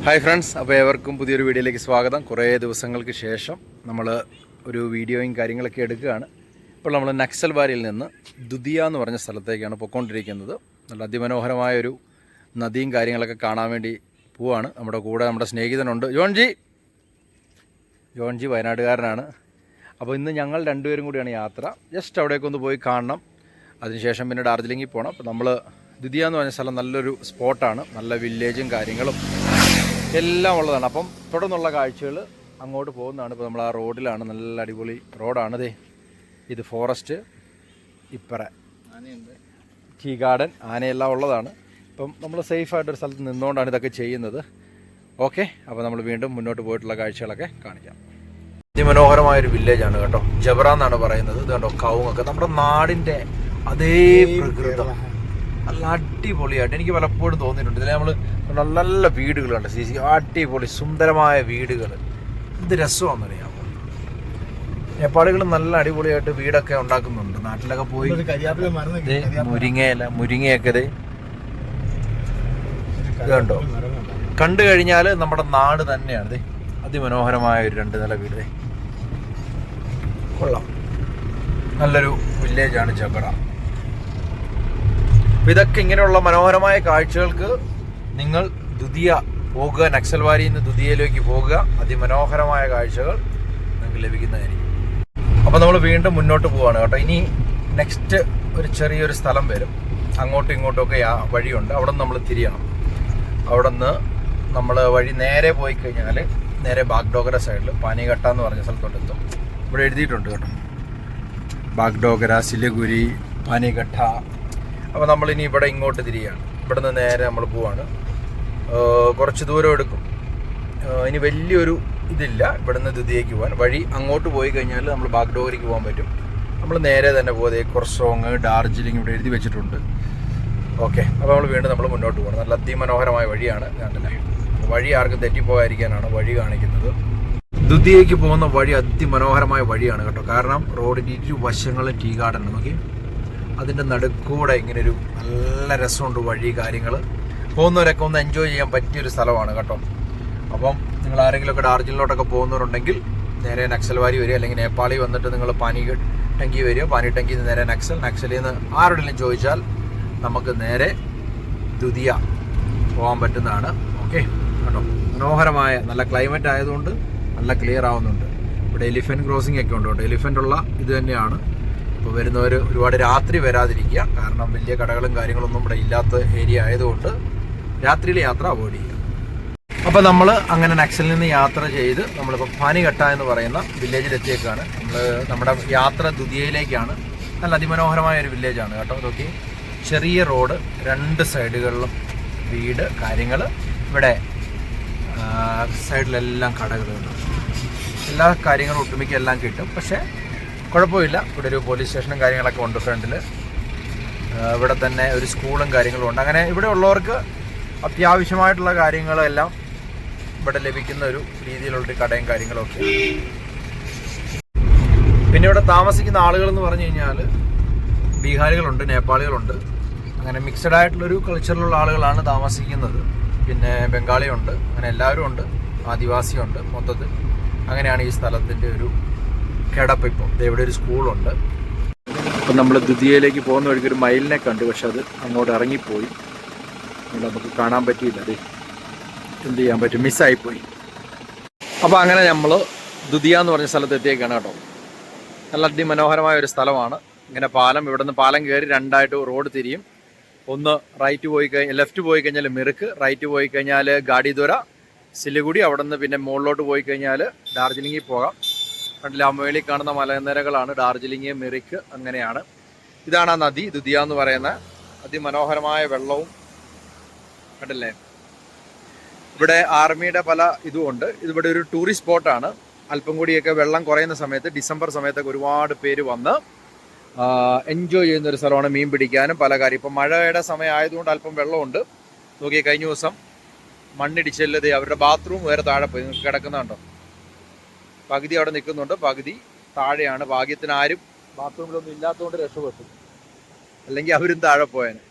Hi friends, അപ്പോൾ ഏവർക്കും പുതിയൊരു വീഡിയോയിലേക്ക് സ്വാഗതം. കുറേ ദിവസങ്ങൾക്ക് ശേഷം നമ്മൾ ഒരു വീഡിയോയും കാര്യങ്ങളൊക്കെ എടുക്കുകയാണ്. ഇപ്പോൾ നമ്മൾ നക്സൽബാരിയിൽ നിന്ന് ദുദിയ എന്ന് പറഞ്ഞ സ്ഥലത്തേക്കാണ് പോയിക്കൊണ്ടിരിക്കുന്നത്. നല്ല അതിമനോഹരമായൊരു നദിയും കാര്യങ്ങളൊക്കെ കാണാൻ വേണ്ടി പോവാണ്. നമ്മുടെ കൂടെ നമ്മുടെ സ്നേഹിതനുണ്ട് ജോൺജി വയനാട്ടുകാരനാണ്. അപ്പോൾ ഇന്ന് ഞങ്ങൾ രണ്ടുപേരും കൂടിയാണ് യാത്ര. ജസ്റ്റ് അവിടേക്കൊന്ന് പോയി കാണണം, അതിനുശേഷം പിന്നെ ഡാർജിലിംഗിൽ പോകണം. അപ്പോൾ നമ്മൾ ദുദിയ എന്ന് പറഞ്ഞ സ്ഥലം നല്ലൊരു സ്പോട്ടാണ്, നല്ല വില്ലേജും കാര്യങ്ങളും എല്ലാം ഉള്ളതാണ്. അപ്പം തുടർന്നുള്ള കാഴ്ചകൾ അങ്ങോട്ട് പോകുന്നതാണ്. ഇപ്പോൾ നമ്മൾ ആ റോഡിലാണ്, നല്ല അടിപൊളി റോഡാണ്. ഇത് ഫോറസ്റ്റ്, ഇപ്പറ ടീ ഗാർഡൻ, ആനയെല്ലാം ഉള്ളതാണ്. ഇപ്പം നമ്മൾ സേഫായിട്ടൊരു സ്ഥലത്ത് നിന്നുകൊണ്ടാണ് ഇതൊക്കെ ചെയ്യുന്നത്. ഓക്കെ, അപ്പോൾ നമ്മൾ വീണ്ടും മുന്നോട്ട് പോയിട്ടുള്ള കാഴ്ചകളൊക്കെ കാണിക്കാം. അതിമനോഹരമായൊരു വില്ലേജാണ് കേട്ടോ. ജബറ എന്നാണ് പറയുന്നത്. ഇത് കണ്ടോ, കവുങ്ങൊക്കെ നമ്മുടെ നാടിൻ്റെ അതേ പ്രകൃതം, നല്ല അടിപൊളിയായിട്ട് എനിക്ക് പലപ്പോഴും തോന്നിയിട്ടുണ്ട്. ഇതിൽ നമ്മൾ നല്ല നല്ല വീടുകളുണ്ട്, അടിപൊളി സുന്ദരമായ വീടുകൾ. എന്ത് രസമാണെന്നറിയാമോ. നേപ്പാളികൾ നല്ല അടിപൊളിയായിട്ട് വീടൊക്കെ ഉണ്ടാക്കുന്നുണ്ട്. നാട്ടിലൊക്കെ പോയി മുരിങ്ങയൊക്കെ ഇത് കണ്ടോ, കണ്ടു കഴിഞ്ഞാൽ നമ്മുടെ നാട് തന്നെയാണ്. അതിമനോഹരമായ ഒരു 2 നില വീട്, കൊള്ളാം. നല്ലൊരു വില്ലേജാണ് ജബറ. അപ്പോൾ ഇതൊക്കെ ഇങ്ങനെയുള്ള മനോഹരമായ കാഴ്ചകൾക്ക് നിങ്ങൾ ദുദിയ പോകുക, നക്സൽബാരിയിൽ നിന്ന് ദുദിയയിലേക്ക് പോകുക. അതിമനോഹരമായ കാഴ്ചകൾ നിങ്ങൾക്ക് ലഭിക്കുന്നതായിരിക്കും. അപ്പോൾ നമ്മൾ വീണ്ടും മുന്നോട്ട് പോവുകയാണ് കേട്ടോ. ഇനി നെക്സ്റ്റ് ഒരു ചെറിയൊരു സ്ഥലം വരും, അങ്ങോട്ടും ഇങ്ങോട്ടുമൊക്കെ വഴിയുണ്ട്. അവിടെ നിന്ന് നമ്മൾ തിരിയണം. അവിടെ നിന്ന് നമ്മൾ വഴി നേരെ പോയി കഴിഞ്ഞാൽ നേരെ ബാഗ്ഡോഗര സൈഡിൽ പാനിഘട്ട എന്ന് പറഞ്ഞ സ്ഥലത്തോട്ടെത്തും. ഇവിടെ എഴുതിയിട്ടുണ്ട് കേട്ടോ, ബാഗ്ഡോഗര, സിലിഗുരി, പാനിഘട്ട. അപ്പോൾ നമ്മളിനി ഇവിടെ ഇങ്ങോട്ട് തിരിയാണ്. ഇവിടെ നിന്ന് നേരെ നമ്മൾ പോവാണ്. കുറച്ച് ദൂരം എടുക്കും. ഇനി വലിയൊരു ഇതില്ല ഇവിടെ നിന്ന് ദുദിയയ്ക്ക് പോകാൻ. വഴി അങ്ങോട്ട് പോയി കഴിഞ്ഞാൽ നമ്മൾ ബാഗ്ഡോഗരയ്ക്ക് പോകാൻ പറ്റും. നമ്മൾ നേരെ തന്നെ പോകുന്നത് കുറസോങ്, ഡാർജിലിംഗ് ഇവിടെ എഴുതി വെച്ചിട്ടുണ്ട്. ഓക്കെ, അപ്പോൾ നമ്മൾ മുന്നോട്ട് പോകണം. നല്ല അതിമനോഹരമായ വഴിയാണ്. കണ്ടല്ലേ, വഴി ആർക്കും തെറ്റിപ്പോകാതിരിക്കാനാണ് വഴി കാണിക്കുന്നത്. ദുദിയയ്ക്ക് പോകുന്ന വഴി അതിമനോഹരമായ വഴിയാണ് കേട്ടോ. കാരണം റോഡിൻ്റെ ഇരുവശങ്ങളും ടീ ഗാർഡൻ. നോക്കി, അതിൻ്റെ നടുക്കൂടെ ഇങ്ങനൊരു നല്ല രസമുണ്ട് വഴി. കാര്യങ്ങൾ പോകുന്നവരൊക്കെ ഒന്ന് എൻജോയ് ചെയ്യാൻ പറ്റിയൊരു സ്ഥലമാണ് കേട്ടോ. അപ്പം നിങ്ങൾ ആരെങ്കിലുമൊക്കെ ഡാർജിലിങ്ങിലോട്ടൊക്കെ പോകുന്നവരുണ്ടെങ്കിൽ നേരെ നക്സൽബാരി വരിക, അല്ലെങ്കിൽ നേപ്പാളിൽ വന്നിട്ട് നിങ്ങൾ പാനിട്ടങ്കി വരിക. പാനിട്ടങ്കിൽ നിന്ന് നേരെ നക്സലിൽ നിന്ന് ആരോടെങ്കിലും ചോദിച്ചാൽ നമുക്ക് നേരെ ദുദിയ പോകാൻ പറ്റുന്നതാണ്. ഓക്കെ കേട്ടോ, മനോഹരമായ നല്ല ക്ലൈമറ്റ് ആയതുകൊണ്ട് നല്ല ക്ലിയർ ആവുന്നുണ്ട്. ഇവിടെ എലിഫൻറ്റ് ക്രോസിംഗ് ഒക്കെ ഉണ്ട് കേട്ടോ. എലിഫൻ്റ് ഉള്ള ഇത് തന്നെയാണ്. ഇപ്പോൾ വരുന്നവർ ഒരുപാട് രാത്രി വരാതിരിക്കുക, കാരണം വലിയ കടകളും കാര്യങ്ങളൊന്നും ഇവിടെ ഇല്ലാത്ത ഏരിയ ആയതുകൊണ്ട് രാത്രിയിലെ യാത്ര അവോയ്ഡ് ചെയ്യുക. അപ്പോൾ നമ്മൾ അങ്ങനെ നക്സലിൽ നിന്ന് യാത്ര ചെയ്ത് നമ്മളിപ്പോൾ പാനിഘട്ട എന്ന് പറയുന്ന വില്ലേജിലെത്തിയേക്കാണ്. നമ്മുടെ യാത്ര ദുദിയയിലേക്കാണ്. നല്ല അതിമനോഹരമായ ഒരു വില്ലേജാണ് കേട്ടോ. അതൊക്കെ ചെറിയ റോഡ്, 2 സൈഡുകളിലും വീട്, കാര്യങ്ങൾ. ഇവിടെ സൈഡിലെല്ലാം കടകളുണ്ട്. എല്ലാ കാര്യങ്ങളും ഒട്ടുമിക്ക എല്ലാം കിട്ടും. പക്ഷേ കുഴപ്പമില്ല, ഇവിടെ ഒരു പോലീസ് സ്റ്റേഷനും കാര്യങ്ങളൊക്കെ ഉണ്ട് ഫ്രണ്ടിൽ. ഇവിടെ തന്നെ ഒരു സ്കൂളും കാര്യങ്ങളും ഉണ്ട്. അങ്ങനെ ഇവിടെ ഉള്ളവർക്ക് അത്യാവശ്യമായിട്ടുള്ള കാര്യങ്ങളെല്ലാം ഇവിടെ ലഭിക്കുന്ന ഒരു രീതിയിലുള്ളൊരു കടയും കാര്യങ്ങളൊക്കെ. പിന്നെ ഇവിടെ താമസിക്കുന്ന ആളുകൾ എന്ന് പറഞ്ഞു കഴിഞ്ഞാൽ ബീഹാരികളുണ്ട്, നേപ്പാളികളുണ്ട്. അങ്ങനെ മിക്സഡ് ആയിട്ടുള്ളൊരു കൾച്ചറിലുള്ള ആളുകളാണ് താമസിക്കുന്നത്. പിന്നെ ബംഗാളിയുണ്ട്, അങ്ങനെ എല്ലാവരും ഉണ്ട്, ആദിവാസിയുണ്ട്. മൊത്തത്തിൽ അങ്ങനെയാണ് ഈ സ്ഥലത്തിൻ്റെ ഒരു കിടപ്പ്. ഇപ്പോൾ ഇവിടെ ഒരു സ്കൂളുണ്ട്. അപ്പം നമ്മൾ ദുദിയയിലേക്ക് പോകുന്ന വഴിക്ക് ഒരു മയിലിനെ കണ്ടു, പക്ഷെ അത് അങ്ങോട്ട് ഇറങ്ങിപ്പോയി, നമുക്ക് കാണാൻ പറ്റിയില്ല. അത് എന്ത് ചെയ്യാൻ പറ്റും, മിസ്സായിപ്പോയി. അപ്പോൾ അങ്ങനെ നമ്മൾ ദുദിയ എന്ന് പറഞ്ഞ സ്ഥലത്ത് എത്തിയേക്കാണ് കേട്ടോ. നല്ല അതിമനോഹരമായ ഒരു സ്ഥലമാണ്. ഇങ്ങനെ പാലം, ഇവിടെ നിന്ന് പാലം കയറി 2ആയിട്ട് റോഡ് തിരിയും. ഒന്ന് റൈറ്റ് പോയി കഴിഞ്ഞാൽ, ലെഫ്റ്റ് പോയി കഴിഞ്ഞാൽ മിറുക്ക്, റൈറ്റ് പോയി കഴിഞ്ഞാൽ ഗാഡിദുര, സിലിഗുഡി. അവിടെ നിന്ന് പിന്നെ മുകളിലോട്ട് പോയി കഴിഞ്ഞാൽ ഡാർജിലിംഗിൽ പോകാം. കണ്ടില്ല, മേളിൽ കാണുന്ന മലനിരകളാണ് ഡാർജിലിംഗ്, മിറിക്ക്, അങ്ങനെയാണ്. ഇതാണ് ആ നദി ദുദിയ എന്ന് പറയുന്ന. അതിമനോഹരമായ വെള്ളവും കണ്ടില്ലേ. ഇവിടെ ആർമിയുടെ പല ഇതുമുണ്ട്. ഇതിവിടെ ഒരു ടൂറിസ്റ്റ് സ്പോട്ടാണ്. അല്പം കൂടിയൊക്കെ വെള്ളം കുറയുന്ന സമയത്ത്, ഡിസംബർ സമയത്തൊക്കെ ഒരുപാട് പേര് വന്ന് എൻജോയ് ചെയ്യുന്നൊരു സ്ഥലമാണ്. മീൻ പിടിക്കാനും പല കാര്യം. ഇപ്പം മഴയുടെ സമയം ആയതുകൊണ്ട് അല്പം വെള്ളമുണ്ട്. നോക്കിയാൽ കഴിഞ്ഞ ദിവസം മണ്ണിടിച്ചല്ലത് അവരുടെ ബാത്റൂം വേറെ താഴെ പോയി. നിങ്ങൾക്ക് കിടക്കുന്നുണ്ടോ, പകുതി അവിടെ നിൽക്കുന്നുണ്ട്, പകുതി താഴെയാണ്. ഭാഗ്യത്തിന് ആരും ബാത്റൂമിലൊന്നും ഇല്ലാത്തതുകൊണ്ട് രക്ഷപ്പെട്ടു, അല്ലെങ്കിൽ അവരും താഴെ പോയേനെ.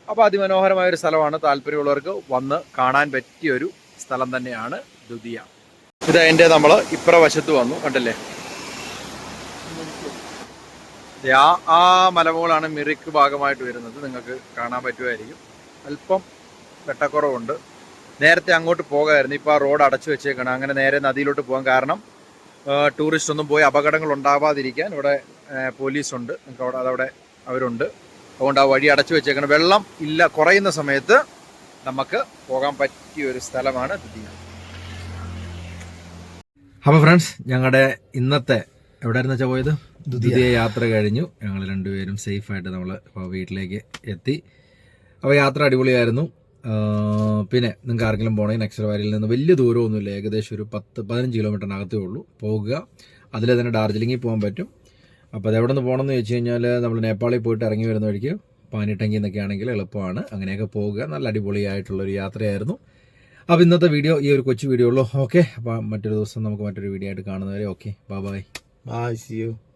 അപ്പോൾ അതിമനോഹരമായൊരു സ്ഥലമാണ്. താല്പര്യമുള്ളവർക്ക് വന്ന് കാണാൻ പറ്റിയൊരു സ്ഥലം തന്നെയാണ് ദുദിയ. ഇത് അതിൻ്റെ നമ്മൾ ഇപ്പുറ വശത്ത് വന്നു, കണ്ടില്ലേ? ആ മലമുകളാണ് മിറിക്ക് ഭാഗമായിട്ട് വരുന്നത്. നിങ്ങൾക്ക് കാണാൻ പറ്റുമായിരിക്കും. അല്പം വെട്ടക്കുറവുണ്ട്. നേരത്തെ അങ്ങോട്ട് പോകാമായിരുന്നു, ഇപ്പോൾ ആ റോഡ് അടച്ചു വെച്ചേക്കണം. അങ്ങനെ നേരെ നദിയിലോട്ട് പോകാൻ കാരണം ടൂറിസ്റ്റ് ഒന്നും പോയി അപകടങ്ങൾ ഉണ്ടാവാതിരിക്കാൻ ഇവിടെ പോലീസുണ്ട്. നിങ്ങൾക്ക് അതവിടെ അവരുണ്ട്. അതുകൊണ്ട് ആ വഴി അടച്ചു വെച്ചേക്കണം. വെള്ളം ഇല്ല, കുറയുന്ന സമയത്ത് നമുക്ക് പോകാൻ പറ്റിയ ഒരു സ്ഥലമാണ് ദുദിയ. അപ്പോൾ ഫ്രണ്ട്സ്, ഞങ്ങളുടെ ഇന്നത്തെ എവിടെയായിരുന്നു വെച്ചാൽ പോയത്? ദുദിയ യാത്ര കഴിഞ്ഞു. ഞങ്ങൾ രണ്ടുപേരും സേഫായിട്ട് നമ്മൾ വീട്ടിലേക്ക് എത്തി. അപ്പോൾ യാത്ര അടിപൊളിയായിരുന്നു. പിന്നെ നിങ്ങൾക്ക് ആർക്കെങ്കിലും പോകണമെങ്കിൽ നക്സൽവാരിയിൽ നിന്ന് വലിയ ദൂരമൊന്നുമില്ല, ഏകദേശം ഒരു 10-15 കിലോമീറ്ററിനകത്തേ ഉള്ളൂ. പോകുക, അതിൽ തന്നെ ഡാർജിലിംഗിൽ പോകാൻ പറ്റും. അപ്പോൾ അതെവിടെ നിന്ന് പോകണമെന്ന് വെച്ച് കഴിഞ്ഞാൽ നമ്മൾ നേപ്പാളിൽ പോയിട്ട് ഇറങ്ങി വരുന്ന വഴിക്ക് പാനിട്ടങ്കി എന്നൊക്കെ ആണെങ്കിൽ എളുപ്പമാണ്. അങ്ങനെയൊക്കെ പോകുക. നല്ല അടിപൊളിയായിട്ടുള്ളൊരു യാത്രയായിരുന്നു. അപ്പോൾ ഇന്നത്തെ വീഡിയോ ഈ ഒരു കൊച്ചു വീഡിയോ ഉള്ളൂ. ഓക്കെ, അപ്പോൾ മറ്റൊരു ദിവസം നമുക്ക് മറ്റൊരു വീഡിയോ ആയിട്ട് കാണുന്നവരെ okay, bye bye. Bye, see you.